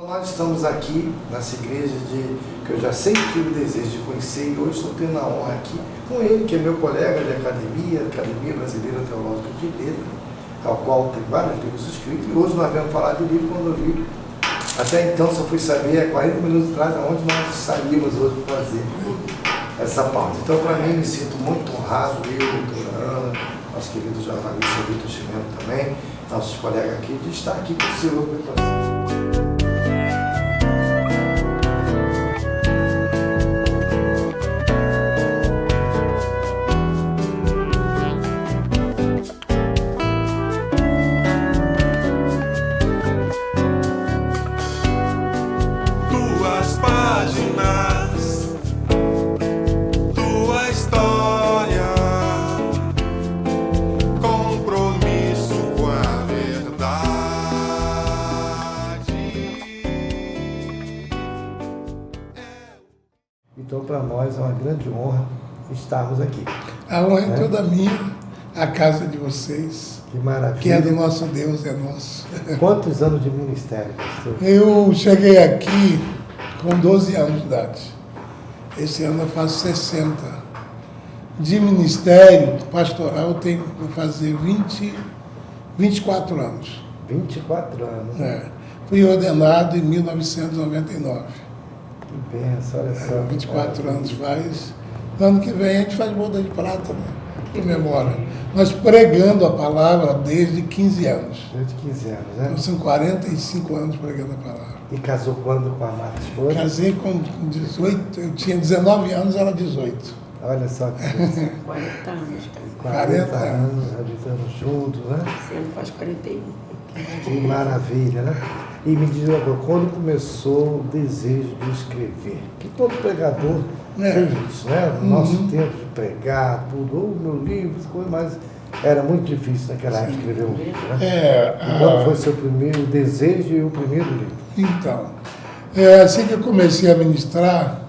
Nós estamos aqui nessa igreja que eu já sempre tive o desejo de conhecer e hoje estou tendo a honra aqui com ele, que é meu colega de Academia Brasileira Teológica de Letras, ao qual tem vários livros escritos, e hoje nós vamos falar de livro quando eu vi. Até então só fui saber, 40 minutos atrás, aonde nós saímos hoje para fazer essa pauta. Então, para mim, me sinto muito honrado, eu, doutora Ana, nosso querido jornalista Vitor Chimeno também, nossos colegas aqui, de estar aqui com o senhor. Então, para nós é uma grande honra estarmos aqui. A honra é toda minha, a casa de vocês. Que maravilha. Que é do nosso Deus, é nosso. Quantos anos de ministério, pastor? Eu cheguei aqui com 12 anos de idade. Esse ano eu faço 60. De ministério pastoral eu tenho que fazer 24 anos. 24 anos. É. Fui ordenado em 1999. Que benção, olha só. 24 anos faz. No ano que vem a gente faz boda de prata, né? Comemora. Nós pregando a palavra desde 15 anos. Desde 15 anos, né? Então são 45 anos pregando a palavra. E casou quando com a amada esposa? Casei com 18, eu tinha 19 anos, ela 18. Olha só que 40 anos. 40 anos, habitando juntos, né? Esse ano faz 41. Que maravilha, né? E me diz agora, quando começou o desejo de escrever? Que todo pregador tem isso, né? No nosso tempo de pregar, tudo, meu livro, coisa, mas era muito difícil naquela época escrever um livro, né? Qual foi o seu primeiro desejo e o primeiro livro? Então, assim que eu comecei a ministrar,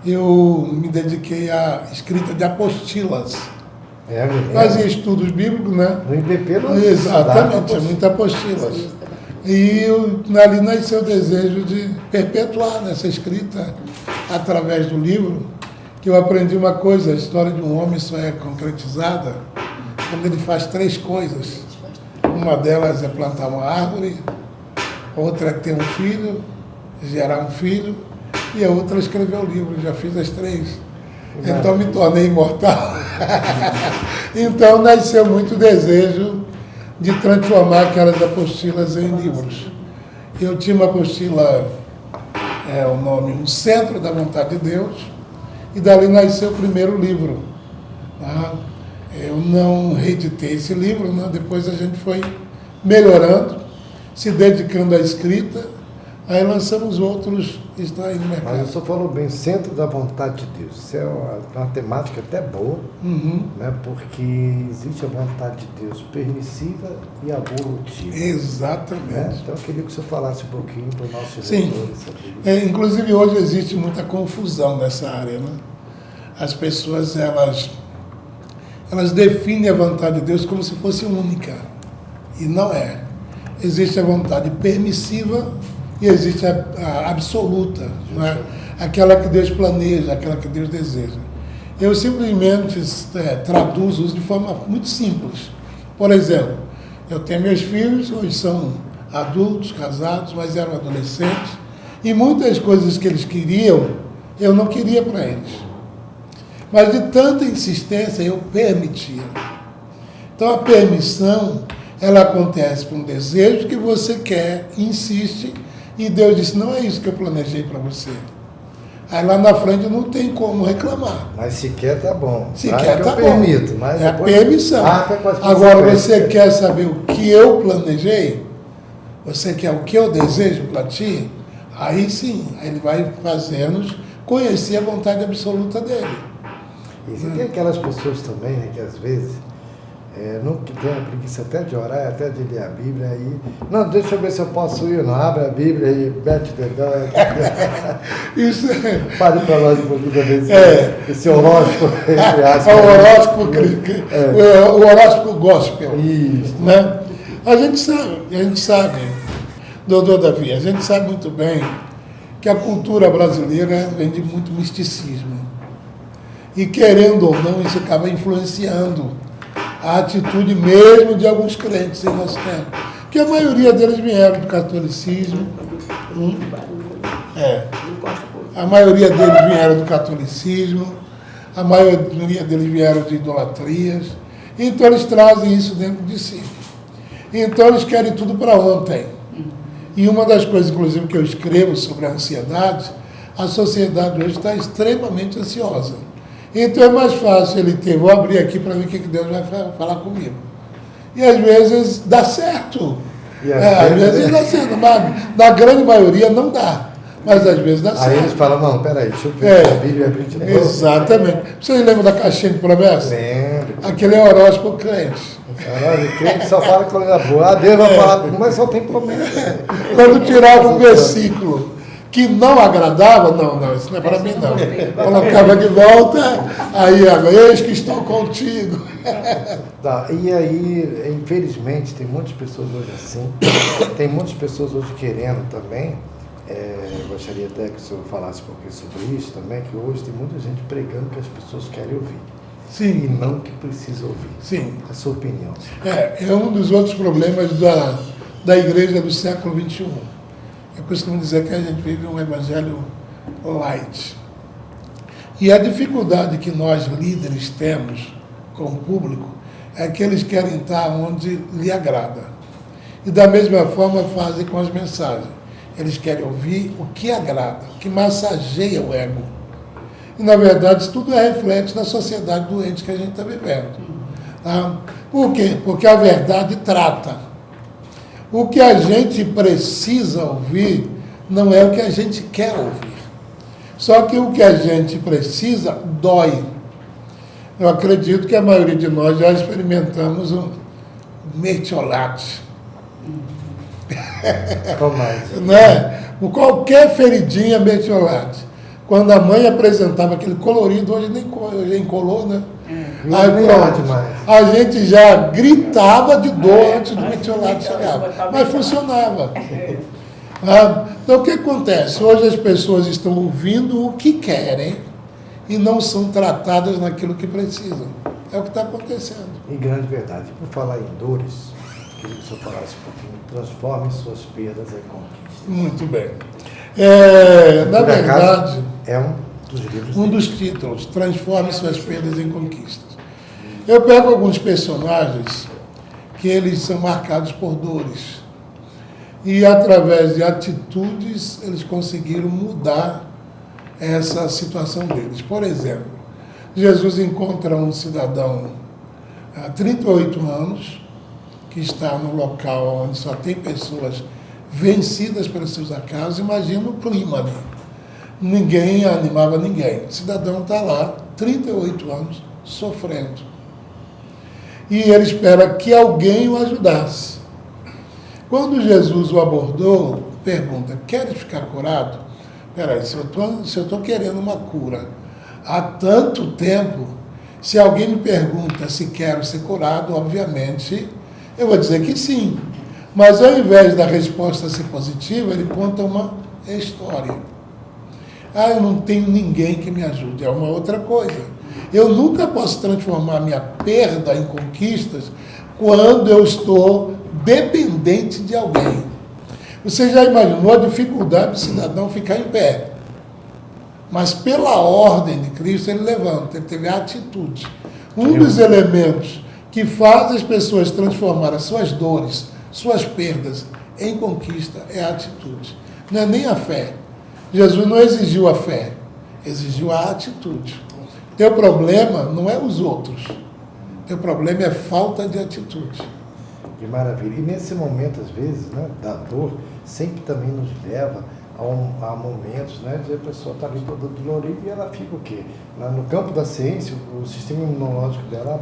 eu me dediquei à escrita de apostilas. Fazia estudos bíblicos, né? No IBP não exatamente, tinha muitas apostilas. E ali nasceu o desejo de perpetuar essa escrita através do livro, que eu aprendi uma coisa: a história de um homem só é concretizada quando ele faz 3 coisas. Uma delas é plantar uma árvore, outra é ter um filho, gerar um filho, e a outra é escrever o livro. Já fiz as 3. Então me tornei imortal. Então nasceu muito desejo de transformar aquelas apostilas em livros. Eu tinha uma apostila, o nome O Centro da Vontade de Deus, e dali nasceu o primeiro livro. Eu não reeditei esse livro, né? Depois a gente foi melhorando, se dedicando à escrita. Aí lançamos outros que estão aí no mercado. Mas o senhor falou bem, Centro da Vontade de Deus. Isso é uma temática até boa, né? Porque existe a vontade de Deus permissiva e evolutiva. Exatamente. Né? Então eu queria que o senhor falasse um pouquinho para o nosso leitor. Inclusive hoje existe muita confusão nessa área, né? As pessoas, elas definem a vontade de Deus como se fosse única. E não é. Existe a vontade permissiva e existe a absoluta, não é? Aquela que Deus planeja, aquela que Deus deseja. Eu simplesmente traduzo isso de forma muito simples. Por exemplo, eu tenho meus filhos, hoje são adultos, casados, mas eram adolescentes, e muitas coisas que eles queriam, eu não queria para eles. Mas de tanta insistência, eu permitia. Então a permissão, ela acontece por um desejo que você quer, insiste, e Deus disse: não é isso que eu planejei para você. Aí lá na frente não tem como reclamar. Mas se quer, tá bom. Se quer, tá bom. Permito, mas é a permissão. Agora você quer saber o que eu planejei? Você quer o que eu desejo para ti? Aí sim, aí ele vai fazer-nos conhecer a vontade absoluta dele. E você tem aquelas pessoas também, né, que às vezes não tem a preguiça até de orar, até de ler a Bíblia aí. Não, deixa eu ver se eu posso ir, não. Abre a Bíblia e mete o dedão. Isso Fale para nós um pouquinho desse esse horóscopo. O horóscopo gospel. Isso. Né? A gente sabe. Doutor Davi, a gente sabe muito bem que a cultura brasileira vem de muito misticismo. E, querendo ou não, isso acaba influenciando a atitude mesmo de alguns crentes em nosso tempo. Porque a maioria deles vieram do catolicismo. A maioria deles vieram do catolicismo, a maioria deles vieram de idolatrias. Então, eles trazem isso dentro de si. Então, eles querem tudo para ontem. E uma das coisas, inclusive, que eu escrevo sobre a ansiedade, a sociedade hoje está extremamente ansiosa. Então é mais fácil ele ter, vou abrir aqui para ver o que Deus vai falar comigo. E às vezes dá certo. Às vezes dá certo, mas na grande maioria não dá. Mas às vezes dá certo. Aí eles falam, não, peraí, deixa eu ver a Bíblia abrir de novo. Exatamente. Vocês lembram da caixinha de promessas? Lembro. Aquele é horóscopo crente. Caralho, o crente só fala coisa boa. Deus vai falar, mas só tem promessa. Quando tirava um versículo que não agradava, não, isso não é para mim não. Colocava de volta, aí, eis que estou contigo. Tá, e aí, infelizmente, tem muitas pessoas hoje assim, tem muitas pessoas hoje querendo também, gostaria até que o senhor falasse um pouquinho sobre isso também, que hoje tem muita gente pregando que as pessoas querem ouvir. Sim. E não que precisa ouvir. Sim. A sua opinião. É um dos outros problemas da igreja do século XXI. Eu costumo dizer que a gente vive um evangelho light. E a dificuldade que nós líderes temos com o público é que eles querem estar onde lhe agrada. E da mesma forma fazem com as mensagens. Eles querem ouvir o que agrada, o que massageia o ego. E, na verdade, isso tudo é reflexo da sociedade doente que a gente está vivendo. Tá? Por quê? Porque a verdade trata. O que a gente precisa ouvir não é o que a gente quer ouvir. Só que o que a gente precisa dói. Eu acredito que a maioria de nós já experimentamos um mertiolate. Né? Qualquer feridinha mertiolate. Quando a mãe apresentava aquele colorido, hoje nem colou, né? Aí, pronto, a gente já gritava de dor antes do mertiolate chegar. Mas funcionava. Então, o que acontece? Hoje as pessoas estão ouvindo o que querem e não são tratadas naquilo que precisam. É o que está acontecendo. E grande verdade. Por falar em dores, queria que o senhor falasse um pouquinho. Transforme suas perdas em conquistas. Muito bem. Na verdade, é um dos livros. Um dos títulos, Transforme suas perdas em conquistas. Eu pego alguns personagens que eles são marcados por dores. E através de atitudes, eles conseguiram mudar essa situação deles. Por exemplo, Jesus encontra um cidadão há 38 anos, que está no local onde só tem pessoas vencidas pelos seus acasos. Imagina o clima ali. Ninguém animava ninguém. O cidadão está lá, 38 anos, sofrendo. E ele espera que alguém o ajudasse. Quando Jesus o abordou, pergunta, queres ficar curado? Peraí, se eu estou querendo uma cura há tanto tempo, se alguém me pergunta se quero ser curado, obviamente, eu vou dizer que sim. Mas ao invés da resposta ser positiva, ele conta uma história. Eu não tenho ninguém que me ajude. É uma outra coisa. Eu nunca posso transformar minha perda em conquistas quando eu estou dependente de alguém. Você já imaginou a dificuldade do cidadão ficar em pé? Mas pela ordem de Cristo ele levanta, ele teve a atitude. Um dos elementos que faz as pessoas transformar as suas dores, suas perdas em conquista é a atitude. Não é nem a fé. Jesus não exigiu a fé, exigiu a atitude. Teu problema não é os outros. Teu problema é falta de atitude. Que maravilha. E nesse momento, às vezes, né, da dor, sempre também nos leva a momentos, né, de a pessoa estar ali toda dolorida e ela fica o quê? No campo da ciência, o sistema imunológico dela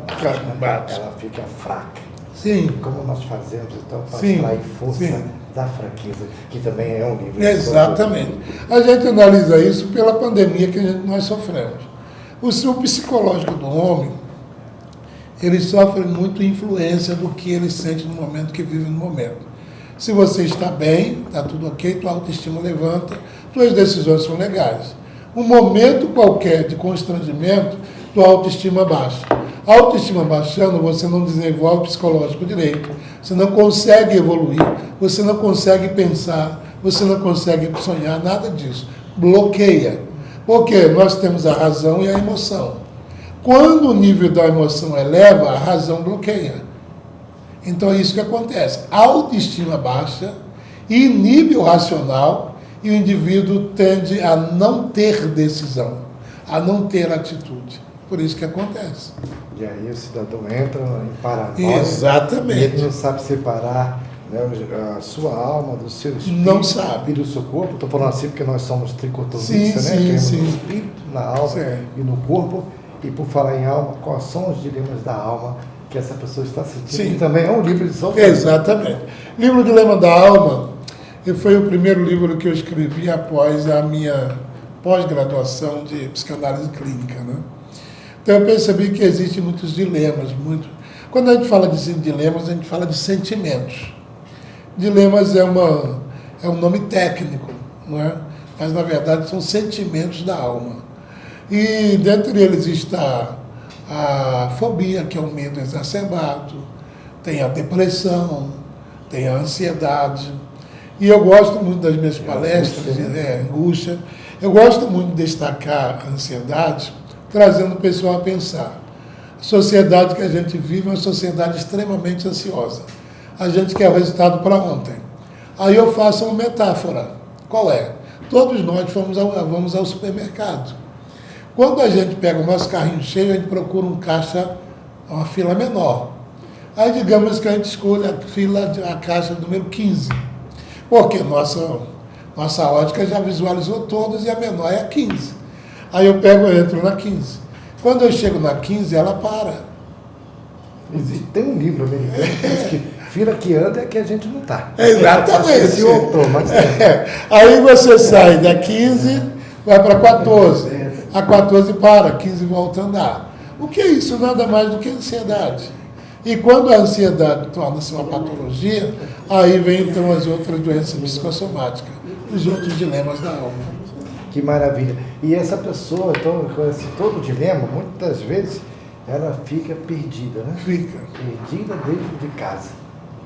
bate. Ela fica fraca. Sim. Como nós fazemos, então, para Sim. extrair força Sim. da fraqueza, que também é um livro. Exatamente. A gente analisa isso pela pandemia que nós sofremos. O psicológico do homem, ele sofre muito influência do que ele sente no momento que vive no momento. Se você está bem, está tudo ok, tua autoestima levanta, tuas decisões são legais. Um momento qualquer de constrangimento, tua autoestima baixa. A autoestima baixando, você não desenvolve o psicológico direito, você não consegue evoluir, você não consegue pensar, você não consegue sonhar, nada disso. Bloqueia. Porque nós temos a razão e a emoção. Quando o nível da emoção eleva, a razão bloqueia. Então é isso que acontece. A autoestima baixa, inibe o racional e o indivíduo tende a não ter decisão, a não ter atitude. Por isso que acontece. E aí o cidadão entra em paranoia. Exatamente. E ele não sabe separar, né, a sua alma do seu espírito. Não sabe. E do seu corpo. Estou falando assim porque nós somos tricotomistas, né? Sim, Temos sim. no espírito, na alma e no corpo. E por falar em alma, quais são os dilemas da alma que essa pessoa está sentindo? Sim. Que também é um livro de São Paulo. Exatamente. Livro Dilema da Alma foi o primeiro livro que eu escrevi após a minha pós-graduação de psicanálise clínica, né? Então eu percebi que existem muitos dilemas. Quando a gente fala de dilemas, a gente fala de sentimentos. Dilemas é um nome técnico, não é? Mas na verdade são sentimentos da alma. E dentre eles está a fobia, que é o medo exacerbado, tem a depressão, tem a ansiedade. E eu gosto muito das minhas palestras, angústia. Eu gosto muito de destacar a ansiedade, trazendo o pessoal a pensar. A sociedade que a gente vive é uma sociedade extremamente ansiosa. A gente quer o resultado para ontem. Aí eu faço uma metáfora. Qual é? Todos nós vamos ao supermercado. Quando a gente pega o nosso carrinho cheio, a gente procura um caixa, uma fila menor. Aí digamos que a gente escolhe a caixa número 15. Porque nossa ótica já visualizou todas e a menor é a 15. Aí eu entro na 15. Quando eu chego na 15, ela para. Tem um livro americano que diz que fila que anda é que a gente não está. Exatamente. Mas Aí você sai da 15, vai para 14. A 14 para, 15 volta a andar. O que é isso? Nada mais do que ansiedade. E quando a ansiedade torna-se uma patologia, aí vem então as outras doenças psicossomáticas, os outros dilemas da alma. Que maravilha. E essa pessoa, então, com esse todo dilema, muitas vezes ela fica perdida, né? Fica. Perdida dentro de casa.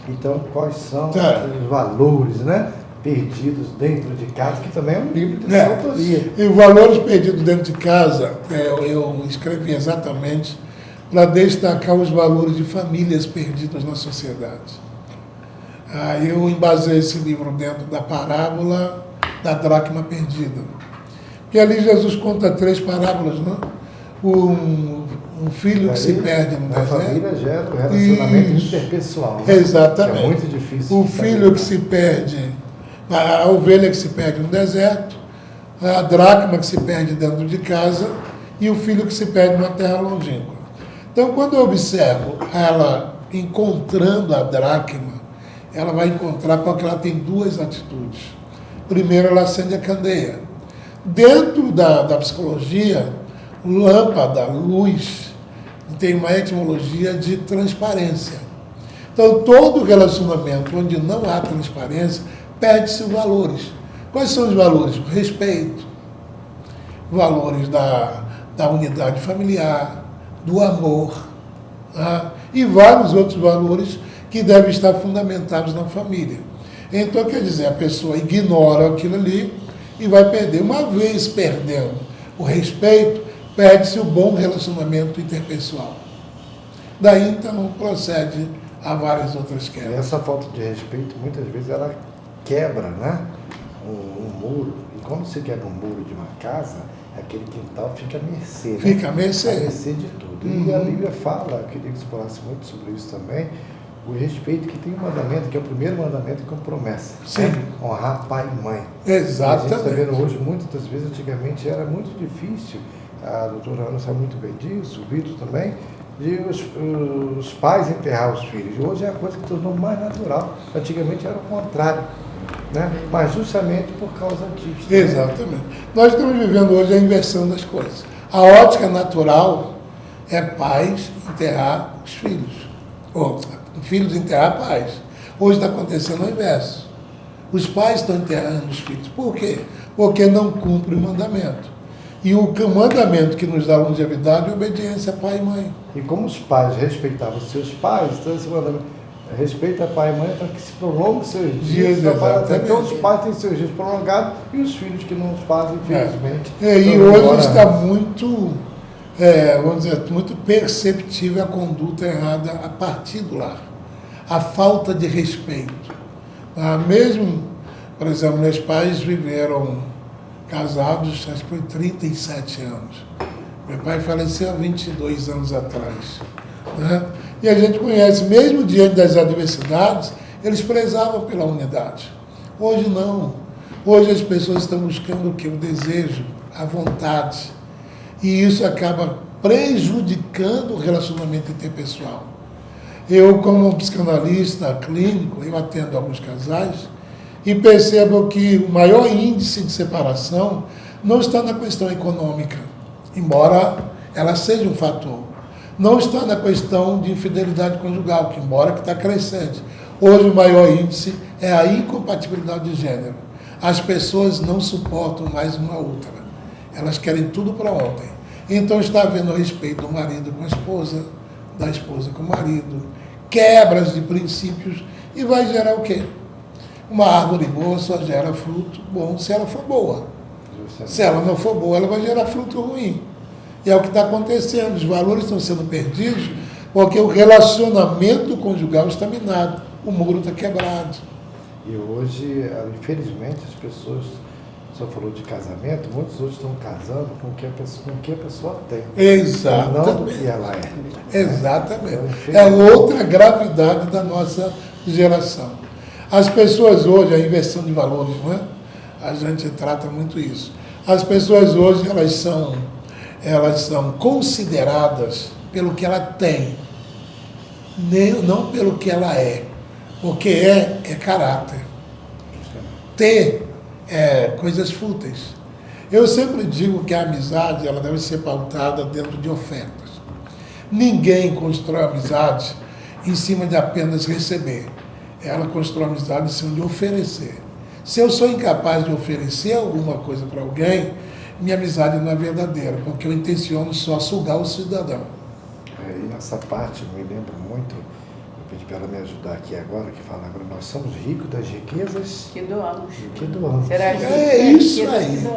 Então, quais são os valores, né? Perdidos dentro de casa, que também é um livro de sua autoria. E os valores perdidos dentro de casa, eu escrevi exatamente para destacar os valores de famílias perdidas na sociedade. Eu embasei esse livro dentro da parábola da dracma perdida. Porque ali Jesus conta 3 parábolas, né? Um filho que se perde no deserto. A família gera o relacionamento interpessoal. Né? Exatamente. Que é muito difícil. O filho que se perde, a ovelha que se perde no deserto, a dracma que se perde dentro de casa e o filho que se perde numa terra longínqua. Então, quando eu observo ela encontrando a dracma, ela vai encontrar porque ela tem 2 atitudes. Primeiro, ela acende a candeia. Dentro da psicologia, lâmpada, luz, tem uma etimologia de transparência. Então, todo relacionamento onde não há transparência, perde-se os valores. Quais são os valores? O respeito, valores da unidade familiar, do amor, tá? E vários outros valores que devem estar fundamentados na família. Então, quer dizer, a pessoa ignora aquilo ali e vai perder. Uma vez perdendo o respeito, perde-se o bom relacionamento interpessoal. Daí, então, procede a várias outras quebras. E essa falta de respeito, muitas vezes, ela quebra, né? Um muro. E quando você quebra um muro de uma casa, aquele quintal fica à mercê. Né? Fica à mercê. À mercê de tudo. E a Bíblia fala, eu queria que você falasse muito sobre isso também, o respeito que tem um mandamento, que é o primeiro mandamento com promessa. Sim. Né? Honrar pai e mãe. Exatamente. A gente está vendo hoje, muitas das vezes, antigamente era muito difícil, a doutora Ana sabe muito bem disso, o Vitor também, de os pais enterrar os filhos. E hoje é a coisa que tornou mais natural. Antigamente era o contrário. Né? Mas justamente por causa disso. Exatamente. Nós estamos vivendo hoje a inversão das coisas. A ótica natural é pais enterrar os filhos. Ou filhos enterrar pais. Hoje está acontecendo o inverso. Os pais estão enterrando os filhos. Por quê? Porque não cumpre o mandamento. E o mandamento que nos dá longevidade é obediência a pai e mãe. E como os pais respeitavam os seus pais, então esse mandamento, respeita pai e mãe para que se prolongue seus dias. Então os pais têm seus dias prolongados e os filhos que não os fazem, infelizmente. E hoje está muito, vamos dizer, muito perceptível a conduta errada a partir do lar. A falta de respeito. Mesmo, por exemplo, meus pais viveram casados, acho que foi 37 anos. Meu pai faleceu há 22 anos atrás. Né? E a gente conhece, mesmo diante das adversidades, eles prezavam pela unidade. Hoje não. Hoje as pessoas estão buscando o quê? O desejo, a vontade. E isso acaba prejudicando o relacionamento interpessoal. Eu, como psicanalista clínico, eu atendo alguns casais e percebo que o maior índice de separação não está na questão econômica, embora ela seja um fator. Não está na questão de infidelidade conjugal, que embora que está crescente. Hoje o maior índice é a incompatibilidade de gênero. As pessoas não suportam mais uma outra. Elas querem tudo para ontem. Então está havendo respeito do marido com a esposa, da esposa com o marido, quebras de princípios, e vai gerar o quê? Uma árvore boa só gera fruto bom se ela for boa. Se ela não for boa, ela vai gerar fruto ruim. E é o que está acontecendo. Os valores estão sendo perdidos porque o relacionamento conjugal está minado. O muro está quebrado. E hoje, infelizmente, as pessoas, só falou de casamento, muitos hoje estão casando com o que a pessoa tem. Exatamente. Não do que ela é. Exatamente. Então, é outra gravidade da nossa geração. As pessoas hoje, a inversão de valores, não é? A gente trata muito isso. As pessoas hoje, elas são consideradas pelo que ela tem, não pelo que ela é. Porque é caráter. Ter é coisas fúteis. Eu sempre digo que a amizade ela deve ser pautada dentro de ofertas. Ninguém constrói amizade em cima de apenas receber. Ela constrói amizade em cima de oferecer. Se eu sou incapaz de oferecer alguma coisa para alguém, minha amizade não é verdadeira, porque eu intenciono só sugar o cidadão. E nessa parte, eu me lembro muito, eu pedi para ela me ajudar aqui agora, que fala agora, nós somos ricos das riquezas que doamos. Que doamos. Será isso aí.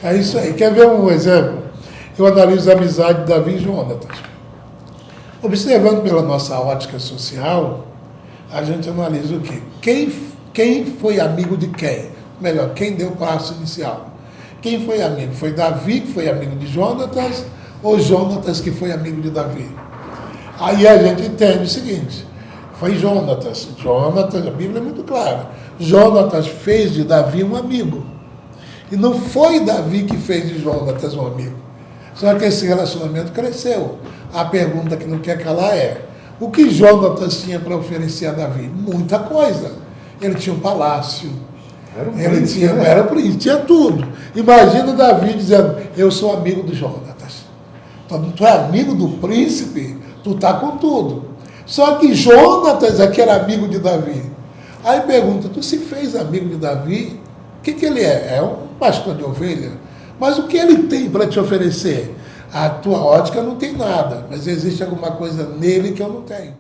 É isso aí. Quer ver um exemplo? Eu analiso a amizade de Davi e Jonatas. Observando pela nossa ótica social, a gente analisa o quê? Quem foi amigo de quem? Melhor, quem deu o passo inicial? Quem foi amigo? Foi Davi que foi amigo de Jonatas ou Jonatas que foi amigo de Davi? Aí a gente entende o seguinte, foi Jonatas. Jonatas, a Bíblia é muito clara. Jonatas fez de Davi um amigo. E não foi Davi que fez de Jonatas um amigo. Só que esse relacionamento cresceu. A pergunta que não quer calar é, o que Jonatas tinha para oferecer a Davi? Muita coisa. Ele tinha um palácio. Era príncipe, tinha tudo. Imagina Davi dizendo, eu sou amigo de Jonatas. Então, tu é amigo do príncipe, tu tá com tudo. Só que Jonatas é que era amigo de Davi. Aí pergunta, tu se fez amigo de Davi? O que ele é? É um pastor de ovelha. Mas o que ele tem para te oferecer? A tua ótica não tem nada, mas existe alguma coisa nele que eu não tenho.